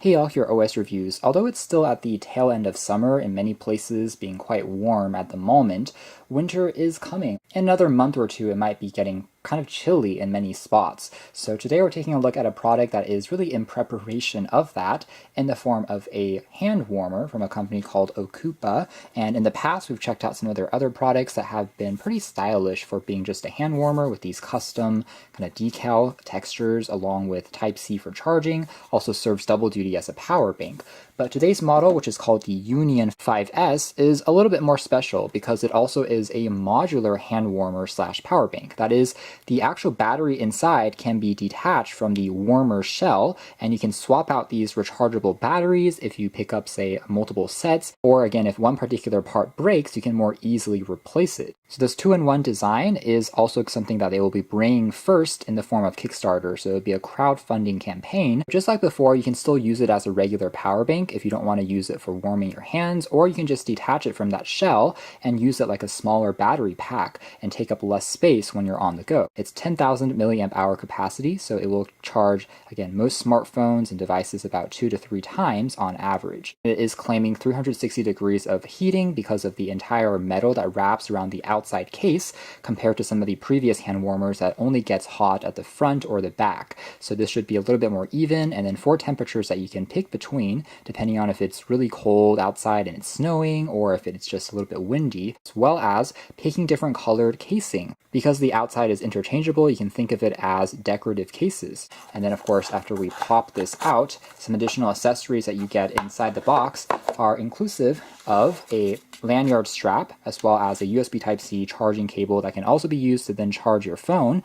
Hey y'all, here OS Reviews. Although it's still at the tail end of summer, in many places being quite warm at the moment, winter is coming. In another month or two, it might be getting kind of chilly in many spots. So today we're taking a look at a product that is really in preparation of that in the form of a hand warmer from a company called Ocoopa. And in the past, we've checked out some of their other products that have been pretty stylish for being just a hand warmer with these custom kind of decal textures along with Type-C for charging. Also serves double duty as a power bank. But today's model, which is called the Union U5s, is a little bit more special because it also is a modular hand warmer slash power bank. That is, the actual battery inside can be detached from the warmer shell, and you can swap out these rechargeable batteries if you pick up, say, multiple sets, or again, if one particular part breaks, you can more easily replace it. So this two-in-one design is also something that they will be bringing first in the form of Kickstarter, so it would be a crowdfunding campaign. Just like before, you can still use it as a regular power bank if you don't want to use it for warming your hands, or you can just detach it from that shell and use it like a smaller battery pack and take up less space when you're on the go. It's 10,000 milliamp hour capacity, so it will charge, again, most smartphones and devices about 2 to 3 times on average. It is claiming 360 degrees of heating because of the entire metal that wraps around the outside case compared to some of the previous hand warmers that only gets hot at the front or the back. So this should be a little bit more even, and then 4 temperatures that you can pick between depending on if it's really cold outside and it's snowing or if it's just a little bit windy, as well as picking different colored casing. Because the outside is interchangeable, you can think of it as decorative cases. And then of course, after we pop this out, some additional accessories that you get inside the box are inclusive of a lanyard strap, as well as a USB Type-C charging cable that can also be used to then charge your phone.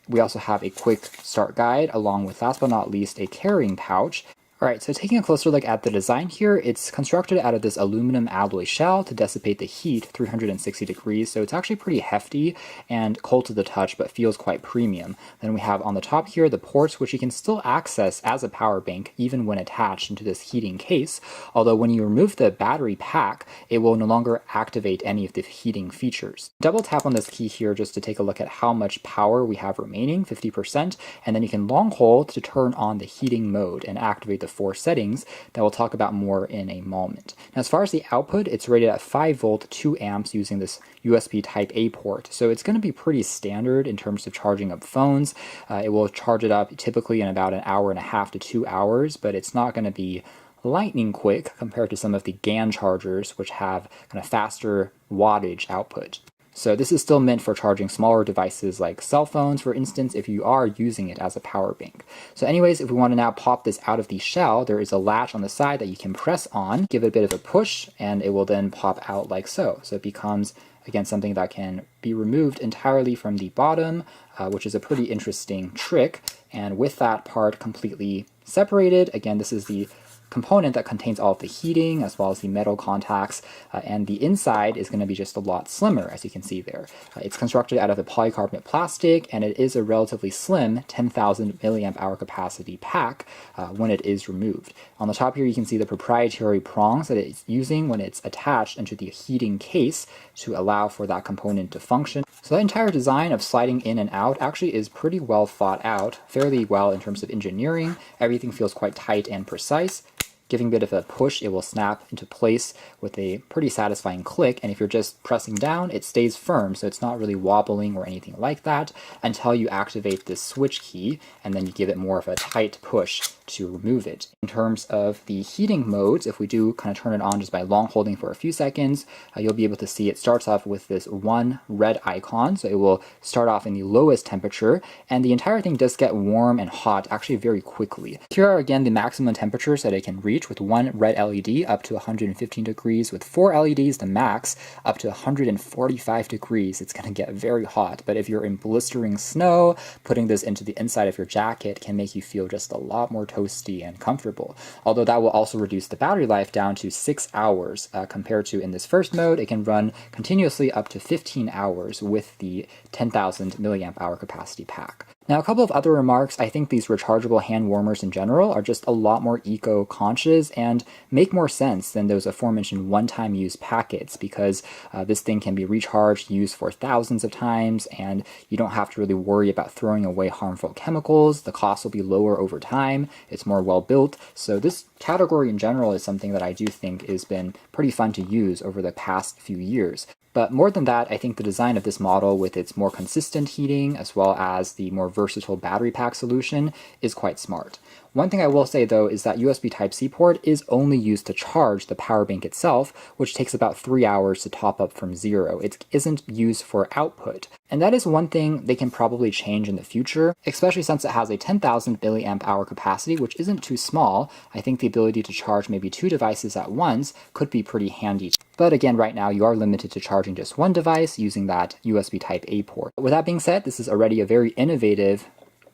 We also have a quick start guide, along with, last but not least, a carrying pouch. Alright, so taking a closer look at the design here, it's constructed out of this aluminum alloy shell to dissipate the heat 360 degrees, so it's actually pretty hefty and cold to the touch, but feels quite premium. Then we have on the top here the ports, which you can still access as a power bank even when attached into this heating case, although when you remove the battery pack, it will no longer activate any of the heating features. Double tap on this key here just to take a look at how much power we have remaining, 50%, and then you can long hold to turn on the heating mode and activate the 4 settings that we'll talk about more in a moment. Now, as far as the output, it's rated at 5 volt, 2 amps using this USB Type A port. So it's going to be pretty standard in terms of charging up phones. It will charge it up typically in about an hour and a half to 2 hours, but it's not going to be lightning quick compared to some of the GAN chargers, which have kind of faster wattage output. So this is still meant for charging smaller devices like cell phones, for instance, if you are using it as a power bank. So anyways, if we want to now pop this out of the shell, there is a latch on the side that you can press on, give it a bit of a push, and it will then pop out like so. So it becomes, again, something that can be removed entirely from the bottom, which is a pretty interesting trick. And with that part completely separated, again, this is the component that contains all of the heating as well as the metal contacts, and the inside is going to be just a lot slimmer, as you can see there. It's constructed out of a polycarbonate plastic, and it is a relatively slim 10,000 milliamp hour capacity pack when it is removed. On the top here you can see the proprietary prongs that it's using when it's attached into the heating case to allow for that component to function. So that entire design of sliding in and out actually is pretty well thought out, fairly well in terms of engineering. Everything feels quite tight and precise. Giving a bit of a push, it will snap into place with a pretty satisfying click, and if you're just pressing down, it stays firm, so it's not really wobbling or anything like that until you activate this switch key, and then you give it more of a tight push to remove it. In terms of the heating modes, if we do kind of turn it on just by long holding for a few seconds, you'll be able to see it starts off with this one red icon, so it will start off in the lowest temperature, and the entire thing does get warm and hot actually very quickly. Here are again the maximum temperatures that it can reach, with one red LED up to 115 degrees, with 4 LEDs, the max, up to 145 degrees. It's going to get very hot, but if you're in blistering snow, putting this into the inside of your jacket can make you feel just a lot more toasty and comfortable. Although that will also reduce the battery life down to 6 hours compared to in this first mode, it can run continuously up to 15 hours with the 10,000 milliamp hour capacity pack. Now, a couple of other remarks. I think these rechargeable hand warmers in general are just a lot more eco-conscious and make more sense than those aforementioned one-time use packets, because this thing can be recharged, used for thousands of times, and you don't have to really worry about throwing away harmful chemicals. The cost will be lower over time. It's more well-built. So this category in general is something that I do think has been pretty fun to use over the past few years. But more than that, I think the design of this model with its more consistent heating as well as the more versatile battery pack solution is quite smart. One thing I will say though is that USB Type-C port is only used to charge the power bank itself, which takes about 3 hours to top up from zero. It isn't used for output. And that is one thing they can probably change in the future, especially since it has a 10,000 milliamp hour capacity, which isn't too small. I think the ability to charge maybe 2 devices at once could be pretty handy. But again, right now you are limited to charging just one device using that USB Type-A port. With that being said, this is already a very innovative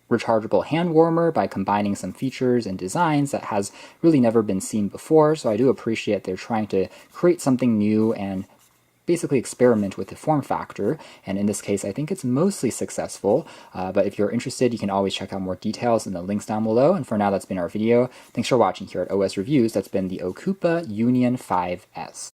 rechargeable hand warmer by combining some features and designs that has really never been seen before. So I do appreciate they're trying to create something new and basically experiment with the form factor, and in this case I think it's mostly successful, but if you're interested you can always check out more details in the links down below. And for now, that's been our video. Thanks for watching here at OS Reviews. That's been the Ocoopa Union 5S.